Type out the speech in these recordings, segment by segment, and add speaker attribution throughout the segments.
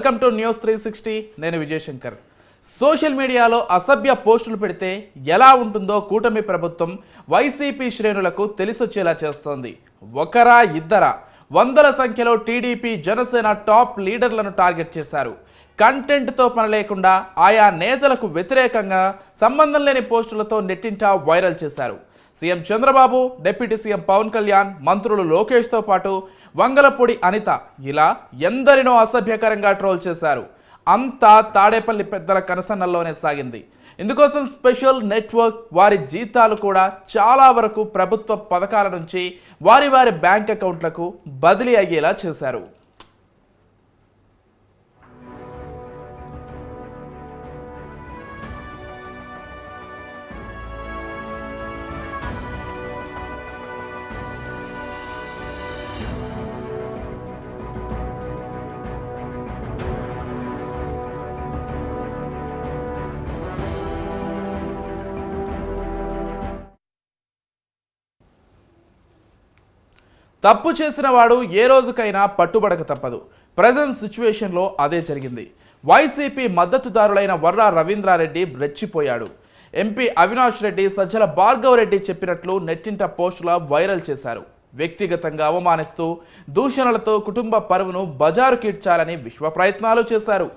Speaker 1: Welcome to news 360. నేను Vijayashankar. Social మీడియాలో అసభ్య పోస్టులు పెడితే ఎలా ఉంటుందో కూటమి ప్రభుత్వం వైసీపీ శ్రేణులకు తెలిసొచ్చేలా చేస్తోంది. ఒకరా ఇద్దరా వందల సంఖ్యలో టీడీపీ జనసేన టాప్ లీడర్లను టార్గెట్ చేశారు. కంటెంట్తో పని లేకుండా ఆయా నేతలకు వ్యతిరేకంగా సంబంధం లేని పోస్టులతో నెట్టింటా వైరల్ చేశారు. CM Chandrababu, deputy CM Pawan Kalyan, మంత్రులు లోకేష్తో పాటు వంగలపూడి అనిత ఇలా ఎందరినో అసభ్యకరంగా ట్రోల్ చేశారు. అంతా తాడేపల్లి పెద్దల కనసన్నల్లోనే సాగింది. ఇందుకోసం స్పెషల్ నెట్వర్క్ వారి జీతాలు కూడా చాలా వరకు ప్రభుత్వ పథకాల నుంచి వారి వారి బ్యాంక్ అకౌంట్లకు బదిలీ అయ్యేలా చేశారు. తప్పు చేసిన వాడు ఏ రోజుకైనా పట్టుబడక తప్పదు. ప్రజెంట్ సిచ్యువేషన్లో అదే జరిగింది. వైసీపీ మద్దతుదారులైన వర్రా రవీంద్రారెడ్డి రెచ్చిపోయాడు. ఎంపీ అవినాష్ రెడ్డి, సజ్జల భార్గవ్ రెడ్డి చెప్పినట్లు నెట్టింట పోస్టుల వైరల్ చేశారు. వ్యక్తిగతంగా అవమానిస్తూ దూషణలతో కుటుంబ పరువును బజారు కీడ్చాలని విశ్వ ప్రయత్నాలు చేశారు.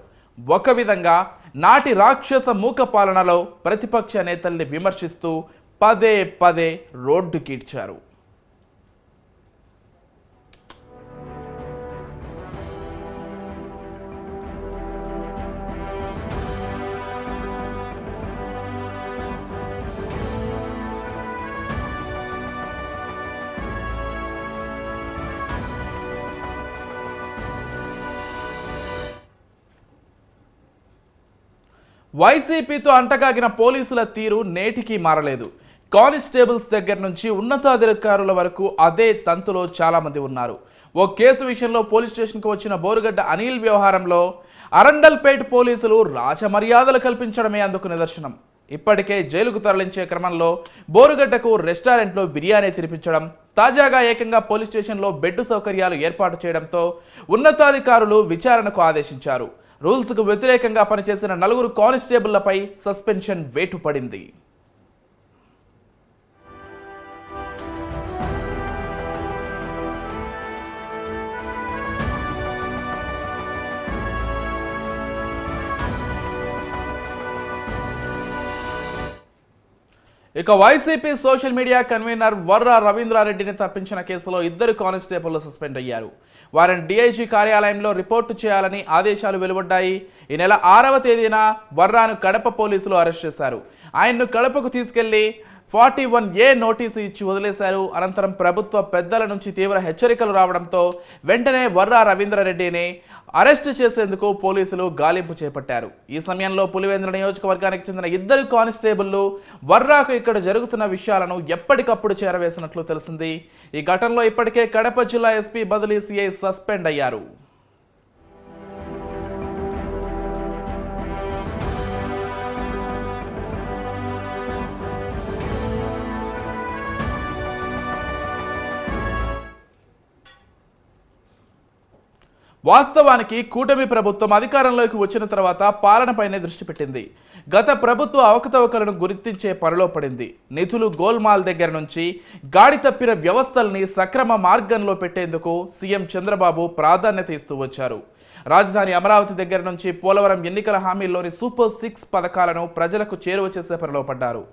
Speaker 1: ఒక విధంగా నాటి రాక్షస మూక పాలనలో ప్రతిపక్ష నేతల్ని విమర్శిస్తూ పదే పదే రోడ్డు కీడ్చారు. వైసీపీతో అంటగాగిన పోలీసుల తీరు నేటికి మారలేదు. కానిస్టేబుల్స్ దగ్గర నుంచి ఉన్నతాధికారుల వరకు అదే తంతులో చాలామంది ఉన్నారు. ఓ కేసు విషయంలో పోలీస్ స్టేషన్కు వచ్చిన బోరుగడ్డ అనిల్ వ్యవహారంలో అరండల్పేట్ పోలీసులు రాజమర్యాదలు కల్పించడమే అందుకు నిదర్శనం. ఇప్పటికే జైలుకు తరలించే క్రమంలో బోరుగడ్డకు రెస్టారెంట్లో బిర్యానీ తినిపించడం, తాజాగా ఏకంగా పోలీస్ స్టేషన్లో బెడ్ సౌకర్యాలు ఏర్పాటు చేయడంతో ఉన్నతాధికారులు విచారణకు ఆదేశించారు. రూల్స్కు వ్యతిరేకంగా పనిచేసిన 4 కానిస్టేబుళ్లపై సస్పెన్షన్ వేటు పడింది. ఇక YCP social media convener Varra రవీంద్రారెడ్డిని తప్పించిన కేసులో 2 కానిస్టేబుళ్లు సస్పెండ్ అయ్యారు. వారిని డీఐజీ కార్యాలయంలో రిపోర్టు చేయాలని ఆదేశాలు వెలువడ్డాయి. ఈ నెల 6వ తేదీన వర్రాను కడప పోలీసులు అరెస్ట్ చేశారు. ఆయన్ను కడపకు తీసుకెళ్లి 41A నోటీసు ఇచ్చి వదిలేశారు. అనంతరం ప్రభుత్వ పెద్దల నుంచి తీవ్ర హెచ్చరికలు రావడంతో వెంటనే వర్రా రవీంద్రారెడ్డిని అరెస్టు చేసేందుకు పోలీసులు గాలింపు చేపట్టారు. ఈ సమయంలో పులివెందుల నియోజకవర్గానికి చెందిన 2 కానిస్టేబుళ్లు వర్రాకు ఇక్కడ జరుగుతున్న విషయాలను ఎప్పటికప్పుడు చేరవేసినట్లు తెలిసింది. ఈ ఘటనలో ఇప్పటికే కడప జిల్లా ఎస్పీ బదిలీ సిఐ సస్పెండ్ అయ్యారు. వాస్తవానికి కూటమి ప్రభుత్వం అధికారంలోకి వచ్చిన తర్వాత పాలనపైనే దృష్టి పెట్టింది. గత ప్రభుత్వ అవకతవకలను గుర్తించే పనిలో పడింది. నిధులు గోల్మాల్ దగ్గర నుంచి గాడి తప్పిన వ్యవస్థల్ని సక్రమ మార్గంలో పెట్టేందుకు సీఎం చంద్రబాబు ప్రాధాన్యత ఇస్తూ వచ్చారు. రాజధాని అమరావతి దగ్గర నుంచి పోలవరం ఎన్నికల హామీల్లోని సూపర్ 6 పథకాలను ప్రజలకు చేరువ చేసే పనిలో పడ్డారు.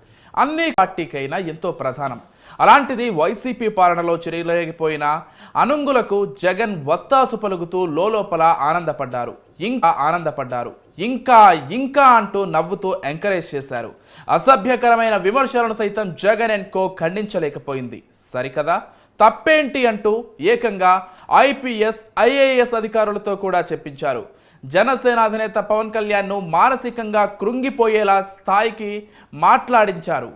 Speaker 1: అన్ని పార్టీకైనా ఎంతో ప్రధానం. అలాంటిది వైసీపీ పాలనలో చెరిగిపోయిన అనుంగులకు జగన్ వత్తాసు పలుకుతూ లోపల ఆనందపడ్డారు. ఇంకా అంటూ నవ్వుతూ ఎంకరేజ్ చేశారు. అసభ్యకరమైన విమర్శలను సైతం జగన్ అండ్ కో ఖండించలేకపోయింది. సరికదా, తప్పేంటి అంటూ ఏకంగా ఐపీఎస్, ఐఏఎస్ అధికారులతో కూడా చెప్పించారు. జనసేన అధినేత పవన్ కళ్యాణ్ను మానసికంగా కృంగిపోయేలా స్థాయికి మాట్లాడించారు.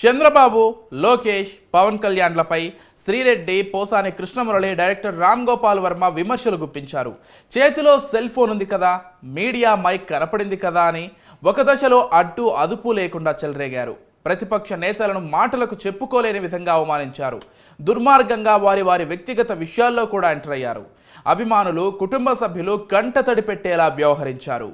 Speaker 1: చంద్రబాబు, లోకేష్, పవన్ కళ్యాణ్లపై శ్రీరెడ్డి, పోసాని కృష్ణమురళి, డైరెక్టర్ రామ్ గోపాల్ వర్మ విమర్శలు గుప్పించారు. చేతిలో సెల్ ఫోన్ ఉంది కదా, మీడియా మైక్ కనపడింది కదా అని ఒక దశలో అడ్డు అదుపు లేకుండా చెలరేగారు. ప్రతిపక్ష నేతలను మాటలకు చెప్పుకోలేని విధంగా అవమానించారు. దుర్మార్గంగా వారి వారి వ్యక్తిగత విషయాల్లో కూడా ఎంటర్ అయ్యారు. అభిమానులు, కుటుంబ సభ్యులు కంటతడి పెట్టేలా వ్యవహరించారు.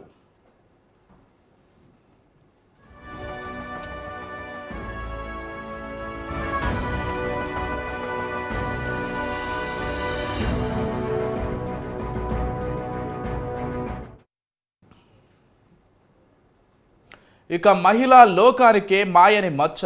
Speaker 1: ఇక మహిళా లోకానికే మాయని మచ్చ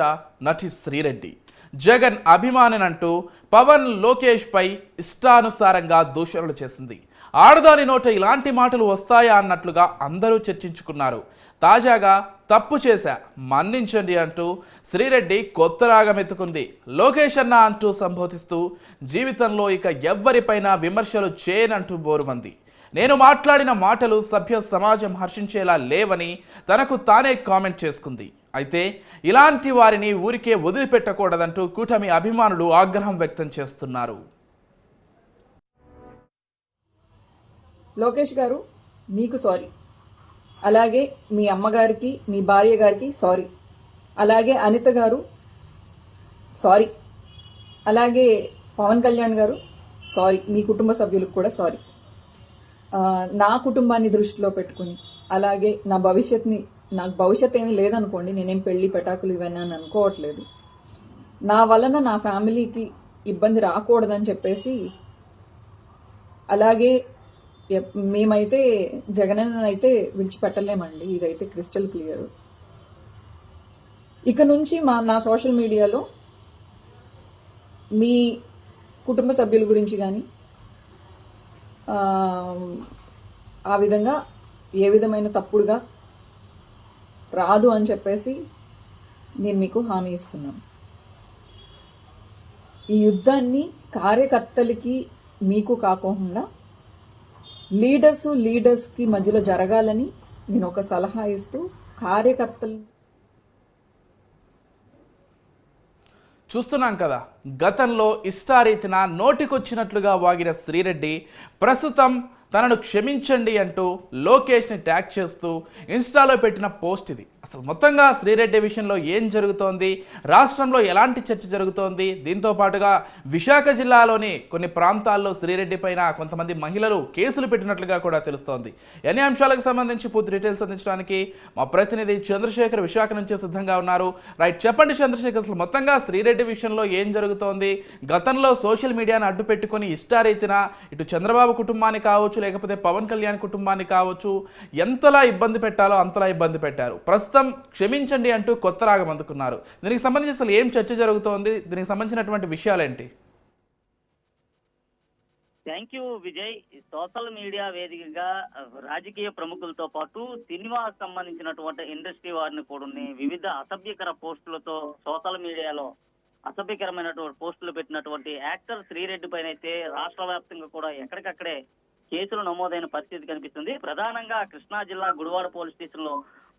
Speaker 1: నటి శ్రీరెడ్డి. జగన్ అభిమానినంటూ పవన్, లోకేష్ పై ఇష్టానుసారంగా దూషణలు చేసింది. ఆడదాని నోట ఇలాంటి మాటలు వస్తాయా అన్నట్లుగా అందరూ చర్చించుకున్నారు. తాజాగా తప్పు చేశా, మన్నించండి అంటూ శ్రీరెడ్డి కొత్త రాగం ఎత్తుకుంది. లోకేష్ అన్న అంటూ సంబోధిస్తూ జీవితంలో ఇక ఎవ్వరిపైనా విమర్శలు చేయనంటూ బోరుమంది. నేను మాట్లాడిన మాటలు సభ్య సమాజం హర్షించేలా లేవని తనకు తానే కామెంట్ చేసుకుంది. అయితే ఇలాంటి వారిని ఊరికే వదిలిపెట్టకూడదంటూ కూటమి అభిమానులు ఆగ్రహం వ్యక్తం చేస్తున్నారు.
Speaker 2: లోకేష్ గారు, మీకు సారీ. అలాగే మీ అమ్మగారికి, మీ భార్య గారికి సారీ. అలాగే అనిత గారు సారీ. అలాగే పవన్ కళ్యాణ్ గారు సారీ. మీ కుటుంబ సభ్యులకు కూడా సారీ. నా కుటుంబాన్ని దృష్టిలో పెట్టుకుని, అలాగే నాకు భవిష్యత్ ఏమీ లేదనుకోండి, నేనేం పెళ్లి పెటాకులు ఇవన్నీ అని అనుకోవట్లేదు. నా వలన నా ఫ్యామిలీకి ఇబ్బంది రాకూడదని చెప్పేసి, అలాగే మేమైతే జగనన్ననైతే విడిచిపెట్టలేమండి, ఇదైతే క్రిస్టల్ క్లియర్. ఇక నుంచి నా సోషల్ మీడియాలో మీ కుటుంబ సభ్యుల గురించి కానీ ఆ విధంగా ఏ విధమైన తప్పుడుగా రాదు అని చెప్పేసి నేను మీకు హామీ ఇస్తున్నాను. ఈ యుద్ధాన్ని కార్యకర్తలకి మీకు కాకుండా లీడర్స్కి మధ్యలో జరగాలని నేను ఒక సలహా ఇస్తూ కార్యకర్తలు
Speaker 1: చూస్తున్నాం కదా, గతంలో ఇష్టారీతిన నోటికొచ్చినట్లుగా వాగిన శ్రీరెడ్డి ప్రస్తుతం తనను క్షమించండి అంటూ లోకేష్ని ట్యాగ్ చేస్తూ ఇన్స్టాలో పెట్టిన పోస్ట్ ఇది. అసలు మొత్తంగా శ్రీరెడ్డి విషయంలో ఏం జరుగుతోంది, రాష్ట్రంలో ఎలాంటి చర్చ జరుగుతోంది, దీంతో పాటుగా విశాఖ జిల్లాలోని కొన్ని ప్రాంతాల్లో శ్రీరెడ్డి పైన కొంతమంది మహిళలు కేసులు పెట్టినట్లుగా కూడా తెలుస్తోంది. ఎన్ని అంశాలకు సంబంధించి పూర్తి డీటెయిల్స్ అందించడానికి మా ప్రతినిధి చంద్రశేఖర్ విశాఖ నుంచి సిద్ధంగా ఉన్నారు. రైట్, చెప్పండి చంద్రశేఖర్, అసలు మొత్తంగా శ్రీరెడ్డి విషయంలో ఏం జరుగుతోంది? గతంలో సోషల్ మీడియాను అడ్డు పెట్టుకుని ఇష్టారీతిన ఇటు చంద్రబాబు కుటుంబాన్ని కావచ్చు, లేకపోతే పవన్ కళ్యాణ్ కుటుంబాన్ని కావచ్చు, ఎంతలా ఇబ్బంది పెట్టాలో అంతలా ఇబ్బంది పెట్టారు. ప్రస్తుతం క్షమించండి అంటూ కొత్త రాగం అందుకున్నారు. దీనికి సంబంధించి అసలు ఏం చర్చ జరుగుతోంది, దీనికి సంబంధించినటువంటి విషయాలేంటి?
Speaker 3: Thank you Vijay. Social media వేదికగా రాజకీయ ప్రముఖులతో పాటు సినిమాకు సంబంధించినటువంటి ఇండస్ట్రీ వారిని కూడా వివిధ అసభ్యకర పోస్టులతో సోషల్ మీడియాలో అసభ్యకరమైనటువంటి పోస్టులు పెట్టినటువంటి యాక్టర్ శ్రీరెడ్డి పైన అయితే రాష్ట్ర వ్యాప్తంగా కూడా ఎక్కడికక్కడే కేసులు నమోదైన పరిస్థితి కనిపిస్తుంది. ప్రధానంగా కృష్ణా జిల్లా గుడివాడ పోలీస్ స్టేషన్ లో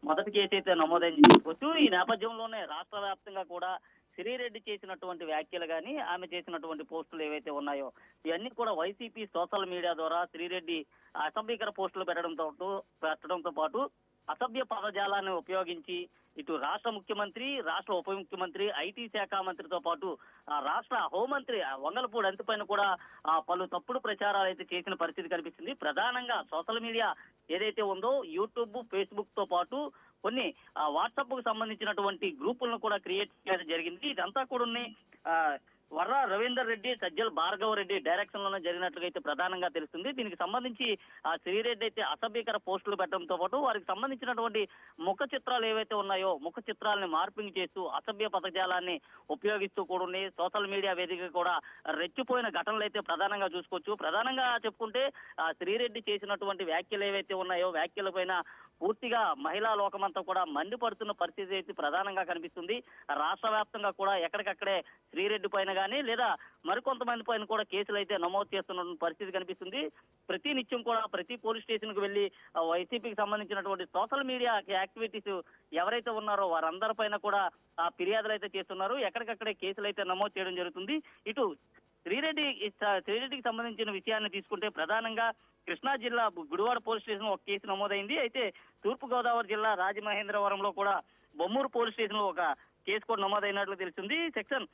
Speaker 3: మొదటి కేసు అయితే నమోదైంది చెప్పవచ్చు. ఈ నేపథ్యంలోనే రాష్ట్ర వ్యాప్తంగా కూడా శ్రీరెడ్డి చేసినటువంటి వ్యాఖ్యలు కానీ, ఆమె చేసినటువంటి పోస్టులు ఏవైతే ఉన్నాయో ఇవన్నీ కూడా వైసీపీ సోషల్ మీడియా ద్వారా శ్రీరెడ్డి అసభ్యకర పోస్టులు పెట్టడంతో పాటు అసభ్య పదజాలాన్ని ఉపయోగించి ఇటు రాష్ట్ర ముఖ్యమంత్రి, రాష్ట్ర ఉప ముఖ్యమంత్రి, ఐటీ శాఖ మంత్రితో పాటు రాష్ట్ర హోంమంత్రి వంగలపూడి అనిత పైన కూడా పలు తప్పుడు ప్రచారాలు అయితే చేసిన పరిస్థితి కనిపిస్తుంది. ప్రధానంగా సోషల్ మీడియా ఏదైతే ఉందో యూట్యూబ్, ఫేస్బుక్ తో పాటు కొన్ని వాట్సాప్ కు సంబంధించినటువంటి గ్రూపులను కూడా క్రియేట్ చేయడం జరిగింది. ఇదంతా కూడా వర్ర రవీందర్ రెడ్డి, సజ్జల భార్గవ రెడ్డి డైరెక్షన్ లోనే జరిగినట్లుగా అయితే ప్రధానంగా తెలుస్తుంది. దీనికి సంబంధించి శ్రీరెడ్డి అయితే అసభ్యకర పోస్టులు పెట్టడంతో పాటు వారికి సంబంధించినటువంటి ముఖ చిత్రాలు ఏవైతే ఉన్నాయో ముఖ చిత్రాలని మార్పింగ్ చేస్తూ అసభ్య పదజాలాన్ని ఉపయోగిస్తూ కూడా సోషల్ మీడియా వేదిక కూడా రెచ్చిపోయిన ఘటనలు అయితే ప్రధానంగా చూసుకోవచ్చు. ప్రధానంగా చెప్పుకుంటే శ్రీరెడ్డి చేసినటువంటి వ్యాఖ్యలు ఏవైతే ఉన్నాయో వ్యాఖ్యల పైన పూర్తిగా మహిళా లోకమంతా కూడా మండిపడుతున్న పరిస్థితి అయితే ప్రధానంగా కనిపిస్తుంది. రాష్ట్ర వ్యాప్తంగా కూడా ఎక్కడికక్కడే శ్రీరెడ్డి పైన కానీ లేదా మరికొంతమంది పైన కూడా కేసులు అయితే నమోదు చేస్తున్న పరిస్థితి కనిపిస్తుంది. ప్రతి నిత్యం కూడా ప్రతి పోలీస్ స్టేషన్ కు వెళ్లి వైసీపీకి సంబంధించినటువంటి సోషల్ మీడియా యాక్టివిటీస్ ఎవరైతే ఉన్నారో వారందరిపైన కూడా ఫిర్యాదులు అయితే చేస్తున్నారు. ఎక్కడికక్కడే కేసులు అయితే నమోదు చేయడం జరుగుతుంది. ఇటు శ్రీరెడ్డికి సంబంధించిన విషయాన్ని తీసుకుంటే ప్రధానంగా కృష్ణా జిల్లా గుడివాడ పోలీస్ స్టేషన్ ఒక కేసు నమోదైంది. అయితే తూర్పుగోదావరి జిల్లా రాజమహేంద్రవరంలో కూడా బొమ్మూరు పోలీస్ స్టేషన్ లో ఒక కేసు కూడా నమోదైనట్లు తెలిసింది. సెక్షన్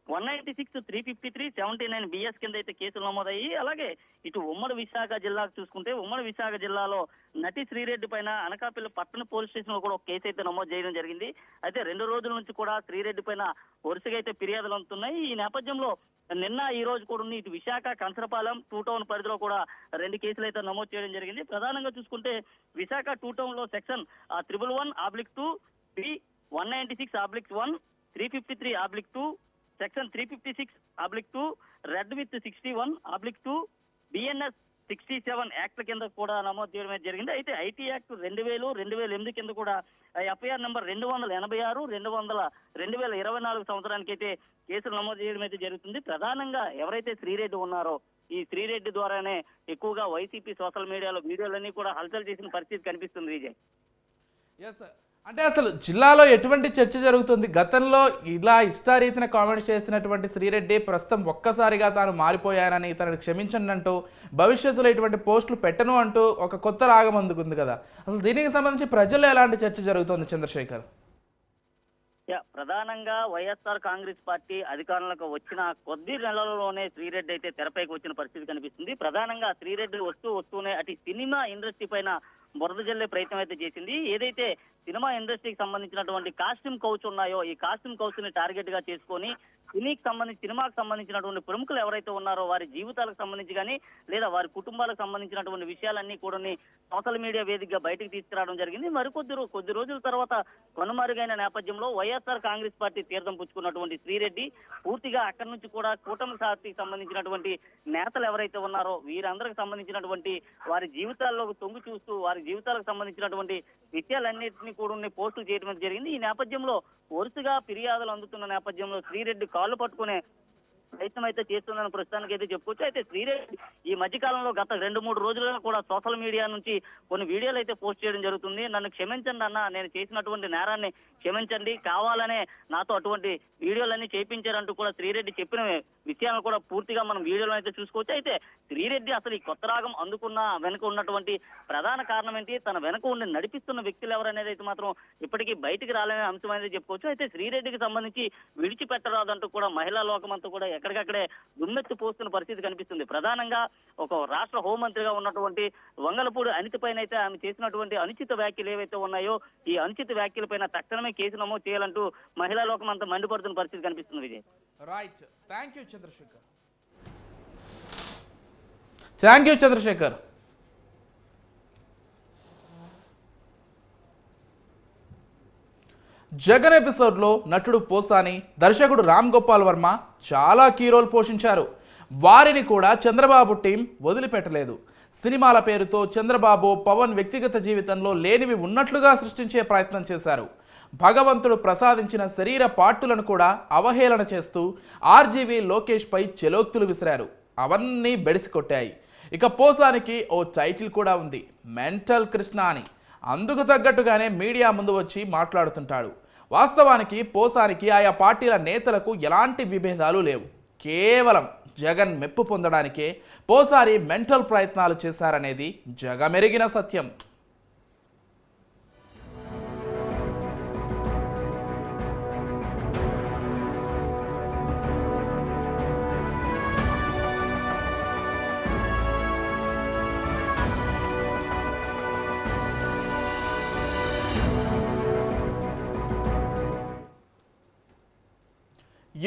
Speaker 3: 196, 353, 79 బిఎస్ కింద అయితే కేసులు నమోదయ్యి, అలాగే ఇటు ఉమ్మడి విశాఖ జిల్లాకు చూసుకుంటే ఉమ్మడి విశాఖ జిల్లాలో నటి శ్రీరెడ్డి పైన అనకాపల్లి పట్టణ పోలీస్ స్టేషన్ లో కూడా ఒక కేసు అయితే నమోదు చేయడం జరిగింది. అయితే 2 రోజుల నుంచి కూడా శ్రీరెడ్డి పైన వరుసగా అయితే ఫిర్యాదులు అందుతున్నాయి. ఈ నేపథ్యంలో నిన్న ఈ రోజు కూడా ఇటు విశాఖ కంచరపాలెం 2 టౌన్ పరిధిలో కూడా 2 కేసులు అయితే నమోదు చేయడం జరిగింది. ప్రధానంగా చూసుకుంటే విశాఖ 2 టౌన్ లో section 111/2, 196/1, 353/2, section 356/2, red with 61/2, BNS 67 act కింద కూడా నమోదు చేయడం జరిగింది. అయితే ఐటీ యాక్ట్ 2000, 2008 కింద కూడా ఎఫ్ఐఆర్ నెంబర్ 286, 2024 సంవత్సరానికి అయితే కేసులు నమోదు చేయడం అయితే జరుగుతుంది. ప్రధానంగా ఎవరైతే శ్రీరెడ్డి ఉన్నారో ఈ శ్రీరెడ్డి ద్వారానే ఎక్కువగా వైసీపీ సోషల్ మీడియాలో వీడియోలన్నీ కూడా హల్చల్ చేసిన పరిస్థితి కనిపిస్తుంది. విజయ్,
Speaker 1: ఎస్, అంటే అసలు జిల్లాలో ఎటువంటి చర్చ జరుగుతుంది? గతంలో ఇలా ఇష్టారీతిన కామెంట్స్ చేసినటువంటి శ్రీరెడ్డి ప్రస్తుతం ఒక్కసారిగా తాను మారిపోయానని, తనను క్షమించండి అంటూ భవిష్యత్తులో ఇటువంటి పోస్టులు పెట్టను అంటూ ఒక కొత్త రాగం అందుకుంది కదా. అసలు దీనికి సంబంధించి ప్రజల్లో ఎలాంటి చర్చ జరుగుతుంది చంద్రశేఖర్?
Speaker 3: ప్రధానంగా వైఎస్ఆర్ కాంగ్రెస్ పార్టీ అధికారంలోకి వచ్చిన కొద్ది నెలలలోనే శ్రీరెడ్డి అయితే తెరపైకి వచ్చిన పరిస్థితి కనిపిస్తుంది. ప్రధానంగా శ్రీరెడ్డి వస్తూనే అటు సినిమా ఇండస్ట్రీ పైన బురద జల్లే ప్రయత్నం అయితే చేసింది. ఏదైతే సినిమా ఇండస్ట్రీకి సంబంధించినటువంటి కాస్ట్యూమ్ కౌచ్ ఉన్నాయో ఈ కాస్ట్యూమ్ కౌచ్ ని టార్గెట్ గా చేసుకొని సినిమాకు సంబంధించినటువంటి ప్రముఖులు ఎవరైతే ఉన్నారో వారి జీవితాలకు సంబంధించి కానీ లేదా వారి కుటుంబాలకు సంబంధించినటువంటి విషయాలన్నీ కూడా సోషల్ మీడియా వేదికగా బయటకు తీసుకురావడం జరిగింది. కొద్ది రోజుల తర్వాత కనుమరుగైన నేపథ్యంలో వైఎస్ఆర్ కాంగ్రెస్ పార్టీ తీర్థం పుచ్చుకున్నటువంటి శ్రీరెడ్డి పూర్తిగా అక్కడి నుంచి కూడా కూటమి పార్టీకి సంబంధించినటువంటి నేతలు ఎవరైతే ఉన్నారో వీరందరికి సంబంధించినటువంటి వారి జీవితాల్లోకి తొంగి చూస్తూ వారి జీవితాలకు సంబంధించినటువంటి విషయాలన్నింటినీ కూడా పోస్టులు చేయడం జరిగింది. ఈ నేపథ్యంలో వరుసగా ఫిర్యాదులు అందుతున్న నేపథ్యంలో శ్రీరెడ్డి కాళ్ళు పట్టుకునే ప్రయత్నం అయితే చేస్తుందని ప్రస్తుతానికి అయితే చెప్పుకోవచ్చు. అయితే శ్రీరెడ్డి ఈ మధ్యకాలంలో గత 2-3 రోజులుగా కూడా సోషల్ మీడియా నుంచి కొన్ని వీడియోలు అయితే పోస్ట్ చేయడం జరుగుతుంది. నన్ను క్షమించండి అన్న, నేను చేసినటువంటి నేరాన్ని క్షమించండి, కావాలనే నాతో అటువంటి వీడియోలన్నీ చేయించారంటూ కూడా శ్రీరెడ్డి చెప్పిన విషయాలను కూడా పూర్తిగా మనం వీడియోలో అయితే చూసుకోవచ్చు. అయితే శ్రీరెడ్డి అసలు ఈ కొత్త రాగం అందుకున్న వెనుక ఉన్నటువంటి ప్రధాన కారణం ఏంటి, తన వెనుక ఉండి నడిపిస్తున్న వ్యక్తులు ఎవరనేది అయితే మాత్రం ఇప్పటికీ బయటికి రాలేని అంశం అనేది చెప్పుకోవచ్చు. అయితే శ్రీరెడ్డికి సంబంధించి విడిచిపెట్టరాదంటూ కూడా మహిళా లోకమంతా కూడా ఎక్కడికక్కడే దుమ్మెత్తి పోస్తున్న పరిస్థితి కనిపిస్తుంది. ప్రధానంగా ఒక రాష్ట్ర హోంమంత్రిగా ఉన్నటువంటి వంగలపూడి అనిత పైన అయితే ఆమె చేసినటువంటి అనుచిత వ్యాఖ్యలు ఏవైతే ఉన్నాయో ఈ అనుచిత వ్యాఖ్యలపైన తక్షణమే కేసు నమోదు చేయాలంటూ మహిళా లోకం అంతా మండిపడుతున్న పరిస్థితి కనిపిస్తుంది. Vijay,
Speaker 1: right, thank you Chandrashekar. Thank you Chandrashekar. Jagan ఎపిసోడ్లో నటుడు పోసాని, దర్శకుడు రామ్ గోపాల్ వర్మ చాలా కీ రోల్ పోషించారు. వారిని కూడా చంద్రబాబు టీం వదిలిపెట్టలేదు. సినిమాల పేరుతో చంద్రబాబు, పవన్ వ్యక్తిగత జీవితంలో లేనివి ఉన్నట్లుగా సృష్టించే ప్రయత్నం చేశారు. భగవంతుడు ప్రసాదించిన శరీర పార్టులను కూడా అవహేళన చేస్తూ ఆర్జీవీ లోకేష్ పై చెలోక్తులు విసిరారు. అవన్నీ బెడిసికొట్టాయి. ఇక పోసానికి ఓ టైటిల్ కూడా ఉంది, మెంటల్ కృష్ణ అని. అందుకు తగ్గట్టుగానే మీడియా ముందు వచ్చి మాట్లాడుతుంటాడు. వాస్తవానికి పోసానికి ఆయా పార్టీల నేతలకు ఎలాంటి విభేదాలు లేవు. కేవలం జగన్ మెప్పు పొందడానికే పోసారి మెంటల్ ప్రయత్నాలు చేశారనేది జగమెరిగిన సత్యం.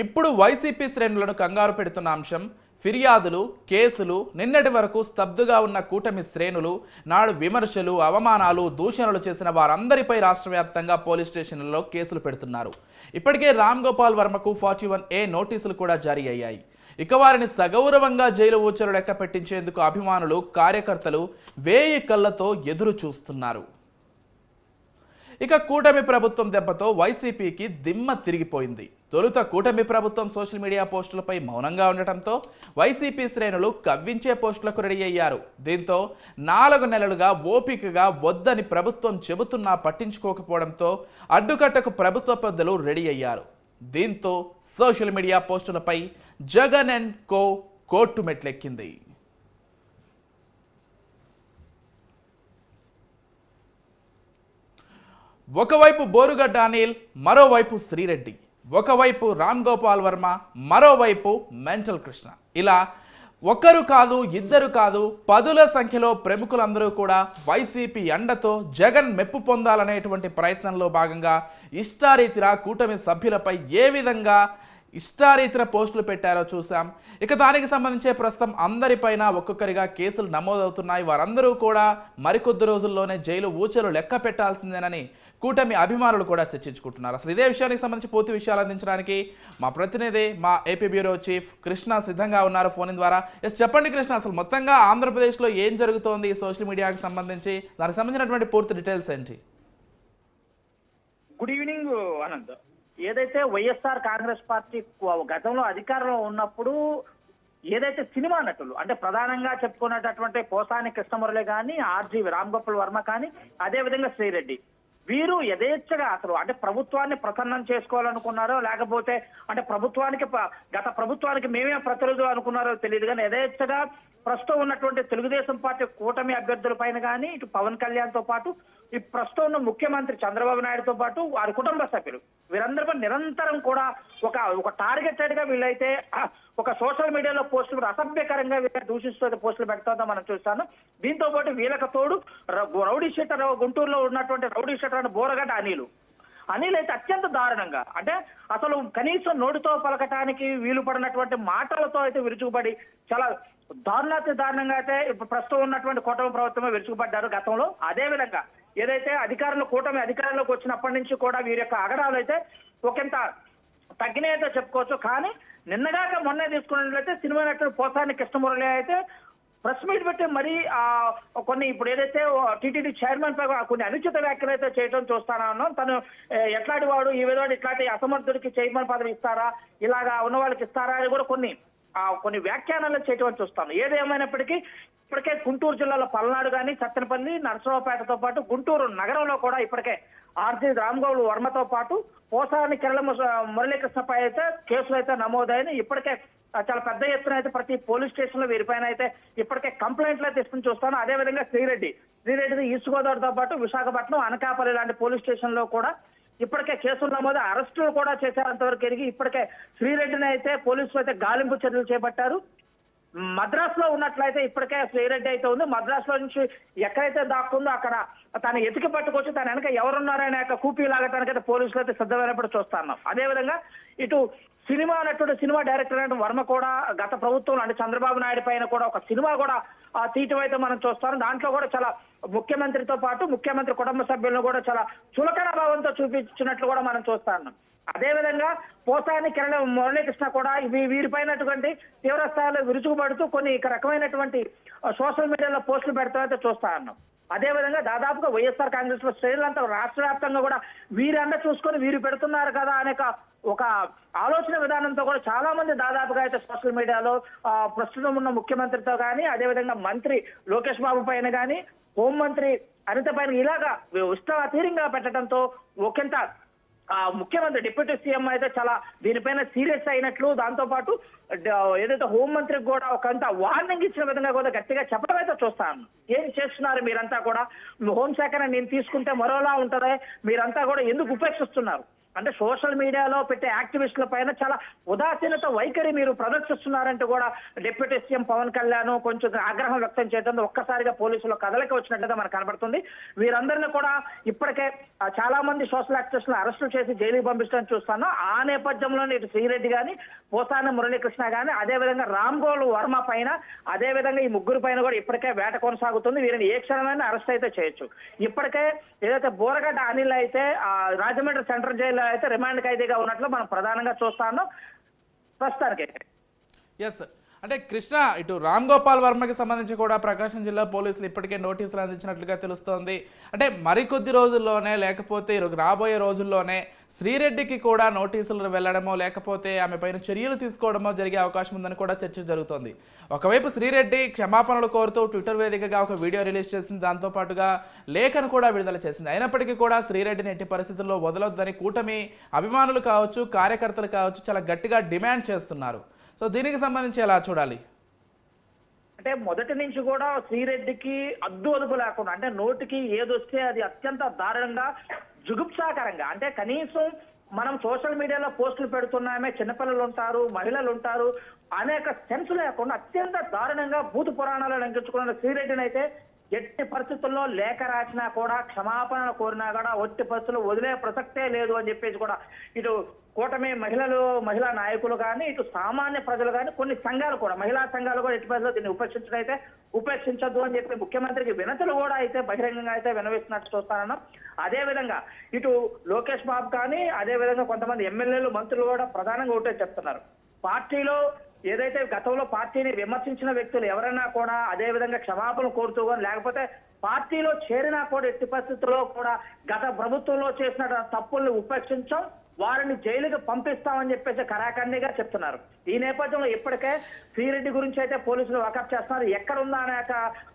Speaker 1: ఇప్పుడు వైసీపీ శ్రేణులను కంగారు పెడుతున్న అంశం ఫిర్యాదులు, కేసులు. నిన్నటి వరకు స్తబ్దుగా ఉన్న కూటమి శ్రేణులు నాడు విమర్శలు, అవమానాలు, దూషణలు చేసిన వారందరిపై రాష్ట్ర వ్యాప్తంగా పోలీస్ స్టేషన్లలో కేసులు పెడుతున్నారు. ఇప్పటికే రామ్ గోపాల్ వర్మకు 41A నోటీసులు కూడా జారీ అయ్యాయి. ఇక వారిని సగౌరవంగా జైలు ఊచలు లెక్క పెట్టించేందుకు అభిమానులు, కార్యకర్తలు 1000 కళ్ళతో ఎదురు చూస్తున్నారు. ఇక కూటమి ప్రభుత్వం దెబ్బతో వైసీపీకి దిమ్మ తిరిగిపోయింది. తొలుత కూటమి ప్రభుత్వం సోషల్ మీడియా పోస్టులపై మౌనంగా ఉండటంతో వైసీపీ శ్రేణులు కవ్వించే పోస్టులకు రెడీ అయ్యారు. దీంతో 4 నెలలుగా ఓపికగా వద్దని ప్రభుత్వం చెబుతున్నా పట్టించుకోకపోవడంతో అడ్డుకట్టకు ప్రభుత్వ పెద్దలు రెడీ అయ్యారు. దీంతో సోషల్ మీడియా పోస్టులపై జగన్ అండ్ కో కోర్టు మెట్లెక్కింది. ఒకవైపు బోరుగడ్డ అనిల్, మరోవైపు శ్రీరెడ్డి, ఒకవైపు రామ్ గోపాల్ వర్మ, మరోవైపు మెంటల్ కృష్ణ. ఇలా ఒకరు కాదు, ఇద్దరు కాదు, 10ల సంఖ్యలో ప్రముఖులందరూ కూడా వైసీపీ అండతో జగన్ మెప్పు పొందాలనేటువంటి ప్రయత్నంలో భాగంగా ఇష్టారీతిరా కూటమి సభ్యులపై ఏ విధంగా ఇష్టారీతిన పోస్టులు పెట్టారో చూసాం. ఇక దానికి సంబంధించే ప్రస్తుతం అందరిపైన ఒక్కొక్కరిగా కేసులు నమోదవుతున్నాయి. వారందరూ కూడా మరికొద్ది రోజుల్లోనే జైలు ఊచలు లెక్క పెట్టాల్సిందేనని కూటమి అభిమానులు కూడా చర్చించుకుంటున్నారు. అసలు ఇదే విషయానికి సంబంధించి పూర్తి విషయాలు అందించడానికి మా ప్రతినిధి, మా ఏపీ బ్యూరో చీఫ్ కృష్ణ సిద్ధంగా ఉన్నారు ఫోన్ ద్వారా. చెప్పండి కృష్ణ, అసలు మొత్తంగా ఆంధ్రప్రదేశ్లో ఏం జరుగుతోంది ఈ సోషల్ మీడియాకి సంబంధించి, దానికి సంబంధించినటువంటి పూర్తి డీటెయిల్స్ ఏంటి?
Speaker 4: Good evening Anant. ఏదైతే వైఎస్ఆర్ కాంగ్రెస్ పార్టీ గతంలో అధికారంలో ఉన్నప్పుడు ఏదైతే సినిమా నటులు అంటే ప్రధానంగా చెప్పుకునేటటువంటి పోసాని కృష్ణమురళి కానీ, ఆర్జీ రామ్ గోపాల్ వర్మ కానీ, అదే విధంగా శ్రీరెడ్డి, వీరు యథేచ్ఛగా అసలు అంటే ప్రభుత్వాన్ని ప్రసన్నం చేసుకోవాలనుకున్నారో లేకపోతే అంటే గత ప్రభుత్వానికి మేమే ప్రతినిధులు అనుకున్నారో తెలియదు కానీ యథేచ్ఛగా ప్రస్తుతం ఉన్నటువంటి తెలుగుదేశం పార్టీ కూటమి అభ్యర్థుల పైన కానీ, ఇటు పవన్ కళ్యాణ్ తో పాటు ఈ ప్రస్తుతం ఉన్న ముఖ్యమంత్రి చంద్రబాబు నాయుడుతో పాటు వారి కుటుంబ సభ్యులు వీరందరూ నిరంతరం కూడా ఒక టార్గెటెడ్ గా వీళ్ళైతే ఒక సోషల్ మీడియాలో పోస్టులు అసభ్యకరంగా దూషిస్తూ పోస్టులు పెడతాదో మనం చూస్తాను. దీంతో పాటు వీళ్ళకి తోడు రౌడీ షీటర్, గుంటూరులో ఉన్నటువంటి రౌడీ షీటర్ అని బోరగడ్డ అనిల్ అయితే అత్యంత దారుణంగా అంటే అసలు కనీసం నోటితో పలకటానికి వీలు పడినటువంటి మాటలతో అయితే విరుచుకుపడి చాలా దారుణంగా అయితే ఇప్పుడు ప్రస్తుతం ఉన్నటువంటి కూటమి ప్రభుత్వమే విరుచుకుపడ్డారు గతంలో. అదే విధంగా ఏదైతే కూటమి అధికారంలోకి వచ్చినప్పటి నుంచి కూడా వీరి యొక్క అగడాలు అయితే ఒకంత తగ్గినాయతో చెప్పుకోవచ్చు. కానీ నిన్నగాక మొన్నే తీసుకున్నట్లయితే సినిమా నటుడు పోసాని కృష్ణమురళి అయితే ప్రెస్ మీట్ పెట్టి మరీ కొన్ని ఇప్పుడు ఏదైతే టీటీడీ చైర్మన్ పై కొన్ని అనుచిత వ్యాఖ్యలు అయితే చేయడం చూస్తానన్నాం. తను ఎట్లాంటి వాడు, ఈ విధంగా ఇట్లాంటి అసమర్థుడికి చైర్మన్ పదవి ఇస్తారా, ఇలాగా ఉన్న వాళ్ళకి ఇస్తారా అని కూడా కొన్ని వ్యాఖ్యానాలు చేయటం చూస్తాను. ఏదేమైనప్పటికీ ఇప్పటికే గుంటూరు జిల్లాలో పల్నాడు కానీ, సత్తెనపల్లి, నరసరావుపేటతో పాటు గుంటూరు నగరంలో కూడా ఇప్పటికే ఆర్జీ రామ్ గోపాల్ వర్మతో పాటు పోసాని కిరణ్ మురళీకృష్ణపై అయితే కేసులు అయితే నమోదైన ఇప్పటికే చాలా పెద్ద ఎత్తున అయితే ప్రతి పోలీస్ స్టేషన్ లో వీరిపైన అయితే ఇప్పటికే కంప్లైంట్లు అయితే ఇస్తుని చూస్తాను. అదేవిధంగా శ్రీరెడ్డి ఈస్ట్ గోదావరితో పాటు విశాఖపట్నం, అనకాపల్లి లాంటి పోలీస్ స్టేషన్ లో కూడా ఇప్పటికే కేసులు నమోదు, అరెస్టులు కూడా చేసేంతవరకు ఎరిగి ఇప్పటికే శ్రీరెడ్డిని అయితే పోలీసులు అయితే గాలింపు చర్యలు చేపట్టారు. మద్రాసులో ఉన్నట్లయితే ఇప్పటికే శ్రీరెడ్డి అయితే ఉంది. మద్రాసులో నుంచి ఎక్కడైతే దాక్కుందో అక్కడ తను ఎతికి పట్టుకొచ్చి తన వెనక ఎవరున్నారనే యొక్క కూపీ లాగటానికైతే పోలీసులు అయితే సిద్ధమైనప్పుడు చూస్తున్నాం. అదేవిధంగా ఇటు సినిమా నటుడు, సినిమా డైరెక్టర్ అయిన వర్మ కూడా గత ప్రభుత్వంలో అంటే చంద్రబాబు నాయుడు పైన కూడా ఒక సినిమా కూడా తీయటం అయితే మనం చూస్తాం. దాంట్లో కూడా చాలా ముఖ్యమంత్రితో పాటు ముఖ్యమంత్రి కుటుంబ సభ్యులను కూడా చాలా చులకన భావంతో చూపించినట్లు కూడా మనం చూస్తాం. అదేవిధంగా పోసాని కిరణ్ మురళీకృష్ణ కూడా వీరిపైనటువంటి తీవ్ర స్థాయిలో విరుచుకుపడుతూ కొన్ని రకమైనటువంటి సోషల్ మీడియాలో పోస్టులు పెడతామైతే చూస్తా ఉన్నాం. అదేవిధంగా దాదాపుగా వైఎస్ఆర్ కాంగ్రెస్ లో శ్రేణులంతా రాష్ట్ర వ్యాప్తంగా కూడా వీరంద చూసుకొని వీరు పెడుతున్నారు కదా అనే ఒక ఆలోచన విధానంతో కూడా చాలా మంది దాదాపుగా అయితే సోషల్ మీడియాలో ప్రస్తుతం ఉన్న ముఖ్యమంత్రితో కానీ, అదేవిధంగా మంత్రి లోకేష్ బాబు పైన కానీ, హోంమంత్రి అనిత పైన ఇలాగా ఇష్టాతీరంగా పెట్టడంతో ఒకంత ముఖ్యమంత్రి డిప్యూటీ సీఎం అయితే చాలా దీనిపైన సీరియస్ అయినట్లు, దాంతో పాటు ఏదైతే హోంమంత్రికి కూడా ఒకంత వార్నింగ్ ఇచ్చిన విధంగా కూడా గట్టిగా చెప్పడం అయితే చూస్తాను. ఏం చేస్తున్నారు మీరంతా కూడా, హోంశాఖని నేను తీసుకుంటే మరోలా ఉంటుందే, మీరంతా కూడా ఎందుకు ఉపేక్షిస్తున్నారు అంటే సోషల్ మీడియాలో పెట్టే యాక్టివిస్టుల పైన చాలా ఉదాసీనత వైఖరి మీరు ప్రదర్శిస్తున్నారంటూ కూడా డిప్యూటీ సీఎం పవన్ కళ్యాణ్ కొంచెం ఆగ్రహం వ్యక్తం చేయడం ఒక్కసారిగా పోలీసులు కదలిక వచ్చినట్టుగా మనకు కనబడుతుంది. వీరందరినీ కూడా ఇప్పటికే చాలా మంది సోషల్ యాక్టివిస్టులను అరెస్టు చేసి జైలుకి పంపించడం చూస్తాను. ఆ నేపథ్యంలోనే ఇటు శ్రీరెడ్డి కానీ, పోసాని మురళీకృష్ణ కానీ, అదేవిధంగా రామ్ గోపాల్ వర్మ పైన, అదేవిధంగా ఈ ముగ్గురు పైన కూడా ఇప్పటికే వేట కొనసాగుతుంది. వీరిని ఏ క్షణమైనా అరెస్ట్ అయితే చేయొచ్చు. ఇప్పటికే ఏదైతే బోరగడ్డ అనిల్ అయితే రాజమండ్రి సెంట్రల్ జైల్లో అయితే రిమాండ్ ఖైదీగా ఉన్నట్లు మనం ప్రధానంగా చూస్తాను ప్రస్తుతానికి.
Speaker 1: ఎస్, అంటే కృష్ణ, ఇటు రామ్ గోపాల్ వర్మకి సంబంధించి కూడా ప్రకాశం జిల్లా పోలీసులు ఇప్పటికే నోటీసులు అందించినట్లుగా తెలుస్తోంది. అంటే మరికొద్ది రోజుల్లోనే లేకపోతే రాబోయే రోజుల్లోనే శ్రీరెడ్డికి కూడా నోటీసులు వెళ్ళడమో లేకపోతే ఆమె పైన చర్యలు తీసుకోవడమో జరిగే అవకాశం ఉందని కూడా చర్చ జరుగుతోంది. ఒకవైపు శ్రీరెడ్డి క్షమాపణలు కోరుతూ ట్విట్టర్ వేదికగా ఒక వీడియో రిలీజ్ చేసింది, దాంతోపాటుగా లేఖను కూడా విడుదల చేసింది. అయినప్పటికీ కూడా శ్రీరెడ్డిని ఎట్టి పరిస్థితుల్లో వదలొద్దని కూటమి అభిమానులు కావచ్చు, కార్యకర్తలు కావచ్చు చాలా గట్టిగా డిమాండ్ చేస్తున్నారు. సో దీనికి సంబంధించి ఎలా చూడాలి?
Speaker 4: అంటే మొదటి నుంచి కూడా శ్రీరెడ్డికి అదుపు లేకుండా, అంటే నోటికి ఏదొస్తే అది అత్యంత దారుణంగా జుగుప్సాకరంగా, అంటే కనీసం మనం సోషల్ మీడియాలో పోస్టులు పెడుతున్నామే, చిన్నపిల్లలు ఉంటారు, మహిళలు ఉంటారు అనేక సెన్స్ లేకుండా అత్యంత దారుణంగా భూత పురాణాలు లంకించుకున్న శ్రీరెడ్డిని అయితే ఎట్టి పరిస్థితుల్లో లేఖ రాసినా కూడా, క్షమాపణ కోరినా కూడా ఎట్టి పరిస్థితుల్లో వదిలే ప్రసక్తే లేదు అని చెప్పేసి కూడా ఇటు కూటమి మహిళా నాయకులు కానీ, ఇటు సామాన్య ప్రజలు కానీ, కొన్ని సంఘాలు కూడా, మహిళా సంఘాలు కూడా ఎట్టి పరిస్థితుల్లో దీన్ని ఉపేక్షించొద్దు అని చెప్పి ముఖ్యమంత్రికి వినతులు కూడా అయితే బహిరంగంగా అయితే వినవిస్తున్నట్టు చూస్తానన్నా. అదే విధంగా ఇటు లోకేష్ బాబు కానీ, అదే విధంగా కొంతమంది ఎమ్మెల్యేలు, మంత్రులు కూడా ప్రధానంగా ఒకటే చెప్తున్నారు. పార్టీలో ఏదైతే గతంలో పార్టీని విమర్శించిన వ్యక్తులు ఎవరైనా కూడా అదే విధంగా క్షమాపణ కోరుతూ కానీ, లేకపోతే పార్టీలో చేరినా కూడా ఎట్టి పరిస్థితుల్లో కూడా గత ప్రభుత్వంలో చేసిన తప్పుల్ని ఉపేక్షించాం, వారిని జైలుకి పంపిస్తామని చెప్పేసి కరాఖండిగా చెప్తున్నారు. ఈ నేపథ్యంలో ఇప్పటికే శ్రీరెడ్డి గురించి అయితే పోలీసులు వాకప్ చేస్తున్నారు. ఎక్కడ ఉందా అనే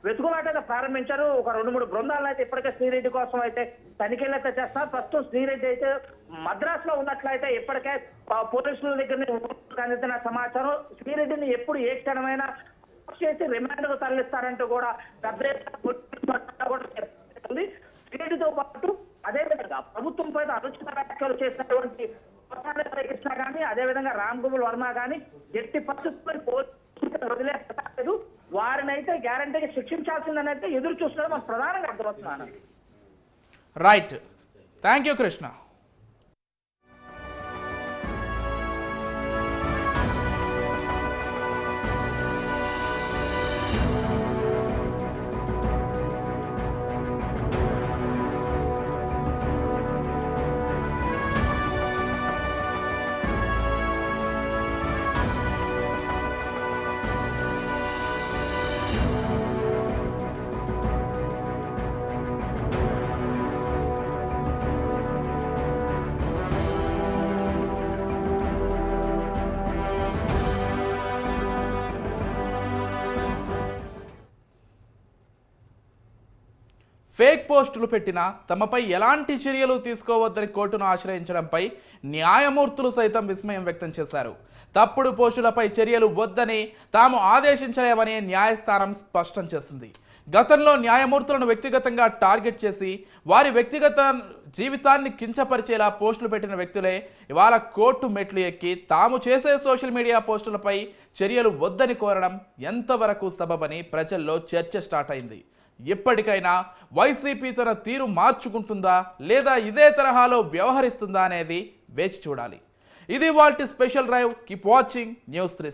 Speaker 4: వెతుకులాట అయితే ప్రారంభించారు. ఒక 2-3 బృందాలను అయితే ఇప్పటికే శ్రీరెడ్డి కోసం అయితే తనిఖీలు అయితే చేస్తున్నారు. ప్రస్తుతం శ్రీరెడ్డి అయితే మద్రాసులో ఉన్నట్లయితే ఇప్పటికే పోలీసుల దగ్గర అందిన సమాచారం శ్రీరెడ్డిని ఎప్పుడు ఏ క్షణమైనా చేసి రిమాండ్ కు తరలిస్తారంటూ కూడా పెద్ద శ్రీరెడ్డితో పాటు అదే విధంగా ప్రభుత్వం పైన అనుచిత వ్యాఖ్యలు చేసినటువంటి కృష్ణ కానీ, అదే విధంగా రామ్ గోపాల్ వర్మ కానీ ఎట్టి పరిస్థితుల్లో వదిలేదు, వారిని అయితే గ్యారంటీగా శిక్షించాల్సిందని అయితే ఎదురు చూస్తున్నారు. మనం ప్రధానంగా అర్థమవుతున్నాను.
Speaker 1: Right, thank you Krishna. Fake పోస్టులు పెట్టినా తమపై ఎలాంటి చర్యలు తీసుకోవద్దని కోర్టును ఆశ్రయించడంపై న్యాయమూర్తులు సైతం విస్మయం వ్యక్తం చేశారు. తప్పుడు పోస్టులపై చర్యలు వద్దని తాము ఆదేశించలేమని న్యాయస్థానం స్పష్టం చేసింది. గతంలో న్యాయమూర్తులను వ్యక్తిగతంగా టార్గెట్ చేసి వారి వ్యక్తిగత జీవితాన్ని కించపరిచేలా పోస్టులు పెట్టిన వ్యక్తులే ఇవాళ కోర్టు మెట్లు ఎక్కి తాము చేసే సోషల్ మీడియా పోస్టులపై చర్యలు వద్దని కోరడం ఎంతవరకు సబబని ప్రజల్లో చర్చ స్టార్ట్ అయింది. ఇప్పటికైనా వైసీపీ తన తీరు మార్చుకుంటుందా లేదా ఇదే తరహాలో వ్యవహరిస్తుందా అనేది వేచి చూడాలి. ఇది వాల్టి special drive. Keep watching News 360.